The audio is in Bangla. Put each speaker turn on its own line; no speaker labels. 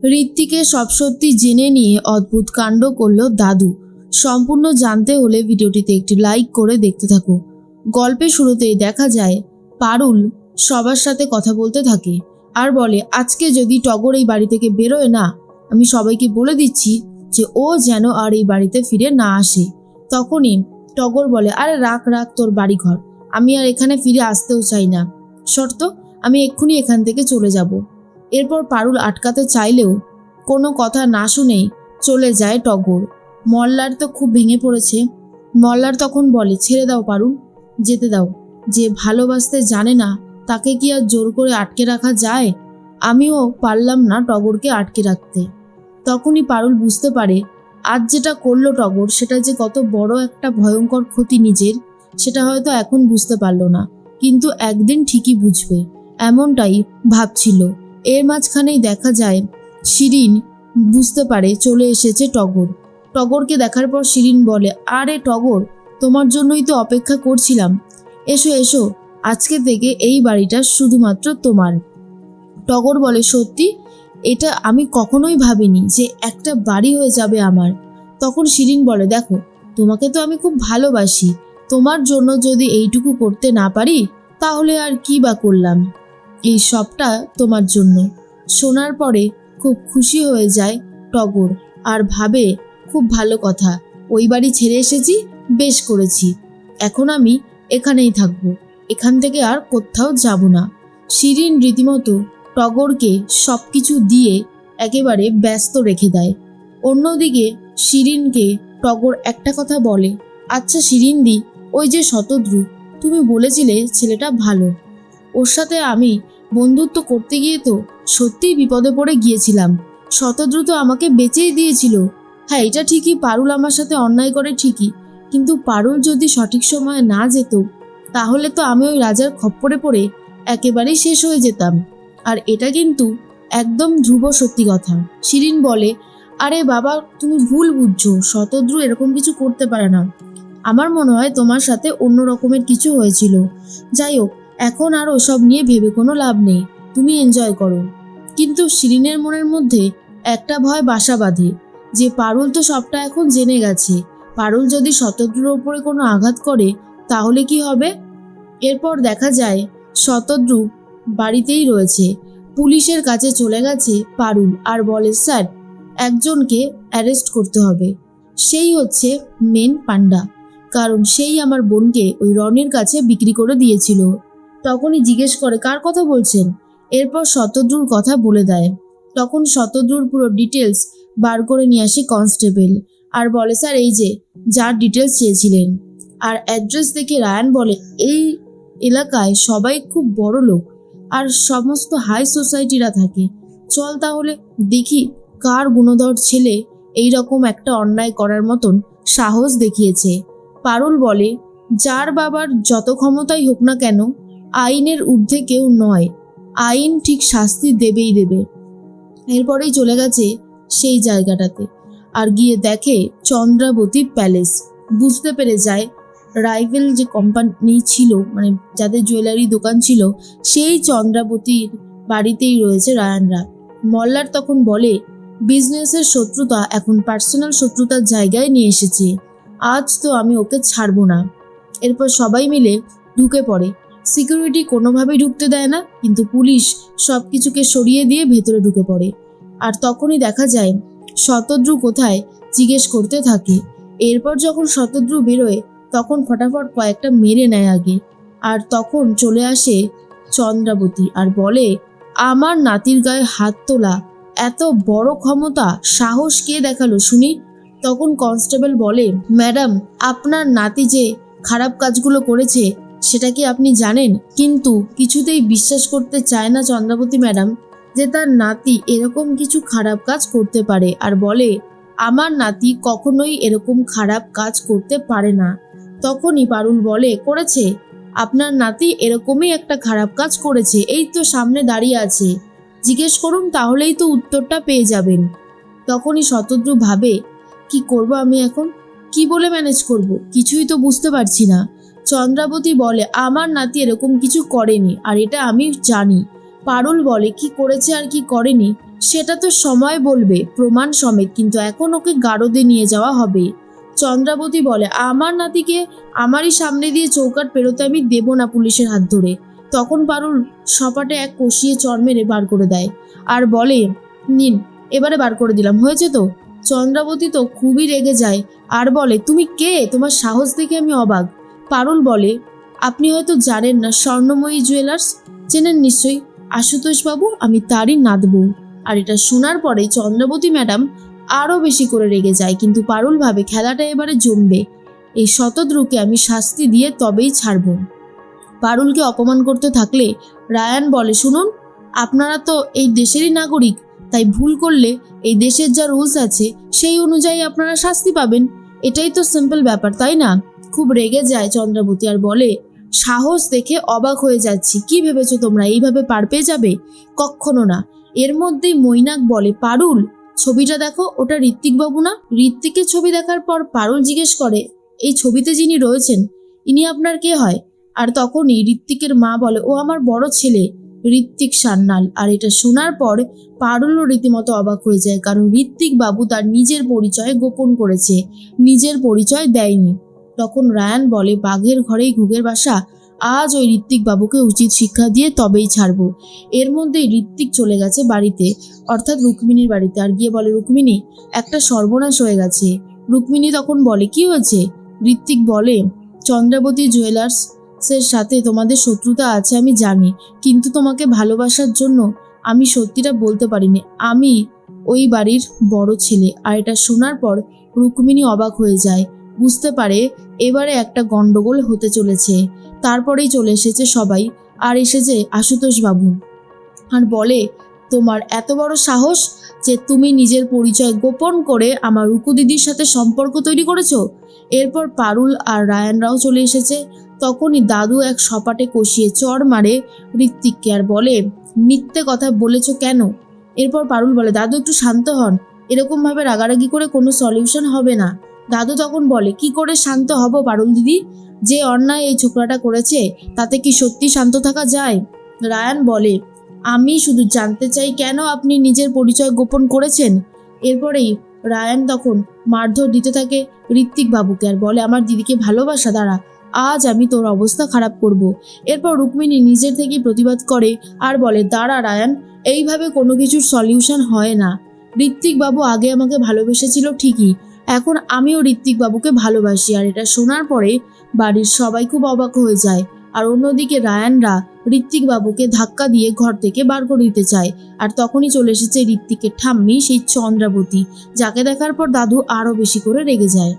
ঋত্বিকের সব সত্যি জেনে নিয়ে অদ্ভুত কাণ্ড করল দাদু। সম্পূর্ণ জানতে হলে ভিডিওটিতে একটি লাইক করে দেখতে থাকো। গল্পের শুরুতেই দেখা যায় পারুল সবার সাথে কথা বলতে থাকে আর বলে, আজকে যদি টগর এই বাড়ি থেকে বেরোয় না, আমি সবাইকে বলে দিচ্ছি যে ও যেন আর এই বাড়িতে ফিরে না আসে। তখনই টগর বলে, আরে রাখ রাখ তোর বাড়িঘর, আমি আর এখানে ফিরে আসতেও চাই না, শর্ত আমি এক্ষুনি এখান থেকে চলে যাব। এরপর পারুল আটকাতে চাইলেও কোনো কথা না শুনেই চলে যায় টগর। মল্লার তো খুব ভেঙে পড়েছে। মল্লার তখন বলে, ছেড়ে দাও পারুল, যেতে দাও। যে ভালোবাসতে জানে না তাকে কি আর জোর করে আটকে রাখা যায়? আমিও পারলাম না টগরকে আটকে রাখতে। তখনই পারুল বুঝতে পারে আজ যেটা করলো টগর সেটা যে কত বড় একটা ভয়ঙ্কর ক্ষতি নিজের, সেটা হয়তো এখন বুঝতে পারলো না, কিন্তু একদিন ঠিকই বুঝবে, এমনটাই ভাবছিল। এর মাঝখানেই দেখা যায় শিরিন বুঝতে পারে চলে এসেছে টগর। টগরকে দেখার পর শিরিন বলে, আরে টগর, তোমার জন্যই তো অপেক্ষা করছিলাম, এসো এসো, আজকে থেকে এই বাড়িটা শুধুমাত্র তোমার। টগর বলে, সত্যি? এটা আমি কখনোই ভাবিনি যে একটা বাড়ি হয়ে যাবে আমার। তখন শিরিন বলে, দেখো, তোমাকে তো আমি খুব ভালোবাসি, তোমার জন্য যদি এইটুকু করতে না পারি তাহলে আর কি বা করলাম। এই সবটা তোমার জন্য। শোনার পরে খুব খুশি হয়ে যায় টগর আর ভাবে, খুব ভালো কথা, ওই বাড়ি ছেড়ে এসেছি, বেশ করেছি, এখন আমি এখানেই থাকবো, এখান থেকে আর কোথাও যাব না। শিরিন রীতিমতো টগরকে সব কিছু দিয়ে একেবারে ব্যস্ত রেখে দেয়। অন্যদিকে শিরিনকে টগর একটা কথা বলে, আচ্ছা শিরিনদি, ওই যে শতদ্রু, তুমি বলেছিলে ছেলেটা ভালো, ওর সাথে আমি বন্ধুত্ব করতে গিয়ে তো সত্যিই বিপদে পড়ে গিয়েছিলাম, শতদ্রু তো আমাকে বেঁচেই দিয়েছিল। হ্যাঁ, এটা ঠিকই, পারুল আমার সাথে অন্যায় করে ঠিকই, কিন্তু পারুল যদি সঠিক সময়ে না যেত তাহলে তো আমি ওই রাজার খপ্পরে পড়ে একেবারেই শেষ হয়ে যেতাম। আর এটা কিন্তু একদম ধ্রুব সত্যি কথা। শিরিন বলে, আরে বাবা, তুমি ভুল বুঝছো, শতদ্রু এরকম কিছু করতে পারে না, আমার মনে হয় তোমার সাথে অন্য রকমের কিছু হয়েছিল। যাই হোক, এখন আর ওসব নিয়ে ভেবে কোনো লাভ নেই, তুমি এনজয় করো। কিন্তু শিরিনের মনের মধ্যে একটা ভয় বাসা বাঁধে যে পারুল তো সবটা এখন জেনে গেছে, পারুল যদি শতদ্রুর ওপরে কোনো আঘাত করে তাহলে কি হবে। এরপর দেখা যায় শতদ্রু বাড়িতেই রয়েছে, পুলিশের কাছে চলে গেছে পারুল আর বলে, স্যার, একজনকে অ্যারেস্ট করতে হবে, সেই হচ্ছে মেন পান্ডা, কারণ সেই আমার বোনকে ওই রনির কাছে বিক্রি করে দিয়েছিল। তখনই জিজ্ঞেস করে, কার কথা বলছেন? এরপর শতদ্রুর কথা বলে দেয়। তখন শতদ্রুর পুরো ডিটেলস বার করে নিয়ে আসে কনস্টেবল আর বলে, স্যার, এই যে যার ডিটেলস চেয়েছিলেন। আর অ্যাড্রেস দেখে রায়ান বলে, এই এলাকায় সবাই খুব বড় লোক আর সমস্ত হাই সোসাইটিরা থাকে, চল তাহলে দেখি কার গুণধর ছেলে এই রকম একটা অন্যায় করার মতন সাহস দেখিয়েছে। পারুল বলে, যার বাবার যত ক্ষমতাই হোক না কেন, আইনের ঊর্ধ্বে কেউ নয়, আইন ঠিক শাস্তি দেবেই দেবে। এরপরেই চলে গেছে সেই জায়গাটাতে আর গিয়ে দেখে চন্দ্রাবতী প্যালেস। বুঝতে পেরে যায় রাইভেল যে কোম্পানি ছিল, মানে যাদের জুয়েলারি দোকান ছিল, সেই চন্দ্রাবতীর বাড়িতেই রয়েছে রায়ানরা। মল্লার তখন বলে, বিজনেসের শত্রুতা এখন পার্সোনাল শত্রুতার জায়গায় নিয়ে এসেছে, আজ তো আমি ওকে ছাড়বো না। এরপর সবাই মিলে ঢুকে পড়ে। সিকিউরিটি কোনোভাবেই ঢুকতে দেয় না, কিন্তু পুলিশ সব কিছুকে সরিয়ে দিয়ে ভেতরে ঢুকে পড়ে। আর তখনই দেখা যায় শতদ্রু কোথায় জিজ্ঞেস করতে থাকে। এরপর যখন শতদ্রু বেরোয় তখন ফটাফট কয়েকটা মেরে নেয় আগে। আর তখন চলে আসে চন্দ্রাবতী আর বলে, আমার নাতির গায়ে হাত তোলা, এত বড় ক্ষমতা, সাহস কে দেখালো শুনি? তখন কনস্টেবল বলে, ম্যাডাম, আপনার নাতি যে খারাপ কাজগুলো করেছে সেটা কি আপনি জানেন? কিন্তু কিছুতেই বিশ্বাস করতে চায় না চন্দ্রাবতী ম্যাডাম যে তার নাতি এরকম কিছু খারাপ কাজ করতে পারে, আর বলে, আমার নাতি কখনোই এরকম খারাপ কাজ করতে পারে না। তখনই পারুল বলে, করেছে, আপনার নাতি এরকমই একটা খারাপ কাজ করেছে, এই তো সামনে দাঁড়িয়ে আছে, জিজ্ঞেস করুন, তাহলেই তো উত্তরটা পেয়ে যাবেন। তখনই শতদ্রু ভাবে, কি করব আমি এখন, কি বলে ম্যানেজ করব, কিছুই তো বুঝতে পারছি না। চন্দ্রাবতী বলে, আমার নাতি এরকম কিছু করেনি আর এটা আমি জানি। পারুল বলে, কি করেছে আর কি করেনি সেটা তো সময় বলবে প্রমাণ সমেত, কিন্তু এখন ওকে গারদে নিয়ে যাওয়া হবে। চন্দ্রাবতী বলে, আমার নাতিকে আমারই সামনে দিয়ে চৌকাঠ পেরোতে আমি দেব না পুলিশের হাত ধরে। তখন পারুল সপাটে এক কষিয়ে চড় মেরে বার করে দেয় আর বলে, নিন, এবারে বার করে দিলাম, হয়েছে তো? চন্দ্রাবতী তো খুবই রেগে যায় আর বলে, তুমি কে? তোমার সাহস দেখে আমি অবাক। পারুল বলে, আপনি হয়তো জানেন না, স্বর্ণময়ী জুয়েলার্স চেনেন নিশ্চয়ই, আশুতোষ বাবু, আমি তারই নাতবউ। আর এটা শোনার পরে চন্দ্রাবতী ম্যাডাম আরও বেশি করে রেগে যায়, কিন্তু পারুল ভাবে খেলাটা এবারে জমবে, এই শতদ্রুকে আমি শাস্তি দিয়ে তবেই ছাড়ব। পারুলকে অপমান করতে থাকলে রায়ান বলে, শুনুন, আপনারা তো এই দেশেরই নাগরিক, তাই ভুল করলে এই দেশের যা রুলস আছে সেই অনুযায়ী আপনারা শাস্তি পাবেন। এটাই তো সিম্পল ব্যাপার, তাই না? খুব রেগে যায় চন্দ্রাবতী আর বলে, সাহস দেখে অবাক হয়ে যাচ্ছি, কি ভেবেছো তোমরা এইভাবে পার পেয়ে যাবে? কখনো না। এর মধ্যেই মৈনাক বলে, পারুল, ছবিটা দেখো, ওটা ঋত্বিকবাবু না? ঋত্বিকের ছবি দেখার পর পারুল জিজ্ঞেস করে, এই ছবিতে যিনি রয়েছেন ইনি আপনার কে হয়? আর তখনই ঋত্বিকের মা বলে, ও আমার বড় ছেলে ঋত্বিক সান্যাল। আর এটা শোনার পর পারুলও রীতিমতো অবাক হয়ে যায়, কারণ ঋত্বিক বাবু তার নিজের পরিচয় গোপন করেছে, নিজের পরিচয় দেয়নি। তখন রায়ান বলে, বাঘের ঘরেই ঘুঘের বাসা, আজ ওই ঋত্বিক বাবুকে উচিত শিক্ষা দিয়ে তবেই ছাড়বো। এর মধ্যেই ঋত্বিক চলে গেছে বাড়িতে, অর্থাৎ রুক্মিণীর বাড়িতে, আর গিয়ে বলে, রুক্মিণী, একটা সর্বনাশ হয়ে গেছে। রুক্মিণী তখন বলে, কি হয়েছে? ঋত্বিক বলে, চন্দ্রাবতী জুয়েলার্সের সাথে তোমাদের শত্রুতা আছে আমি জানি, কিন্তু তোমাকে ভালোবাসার জন্য আমি সত্যিটা বলতে পারিনি, আমি ওই বাড়ির বড় ছেলে। আর এটা শোনার পর রুক্মিণী অবাক হয়ে যায়, বুঝতে পারে এবারে একটা গন্ডগোল হতে চলেছে। তারপরেই চলে এসেছে সবাই, আর এসেছে আশুতোষ বাবু, আর বলে, তোমার এত বড় সাহস যে তুমি নিজের পরিচয় গোপন করে আমার রুকু দিদির সাথে সম্পর্ক তৈরি করেছো? এরপর পারুল আর রায়ানরাও চলে এসেছে। তখনই দাদু এক সপাটে কষিয়ে চড় মারে ঋত্বিককে আর বলে, মিথ্যে কথা বলেছো কেন? এরপর পারুল বলে, দাদু একটু শান্ত হন, এরকমভাবে রাগারাগি করে কোনো সলিউশন হবে না। দাদু তখন বলে, কি করে শান্ত হব পারুল দিদি? যে অন্যায় এই ছোকরাটা করেছে তাতে কি সত্যি শান্ত থাকা যায়? রায়ান বলে, আমি শুধু জানতে চাই কেন আপনি নিজের পরিচয় গোপন করেছেন? এরপরেই রায়ান তখন মারধর দিতে থাকে ঋত্বিক বাবুকে আর বলে, আমার দিদিকে ভালোবাসা দ্বারা আজ আমি তোর অবস্থা খারাপ করব। এরপর রুক্মিণী নিজের থেকেই প্রতিবাদ করে আর বলে, দাঁড়া রায়ান, এইভাবে কোনো কিছুর সলিউশন হয় না। ঋত্বিক বাবু আগে আমাকে ভালোবেসেছিল ঠিকই, এখন আমিও ঋত্বিক বাবুকে ভালোবাসি। আর এটা শোনার পরে বাড়ির সবাই খুব অবাক হয়ে যায়। আর অন্যদিকে রায়ানরা ঋত্বিক বাবুকে ধাক্কা দিয়ে ঘর থেকে বার করে দিতে চায়। আর তখনই চলে এসেছে ঋত্বিকের ঠাম্মি সেই চন্দ্রাবতী, যাকে দেখার পর দাদু আরও বেশি করে রেগে যায়।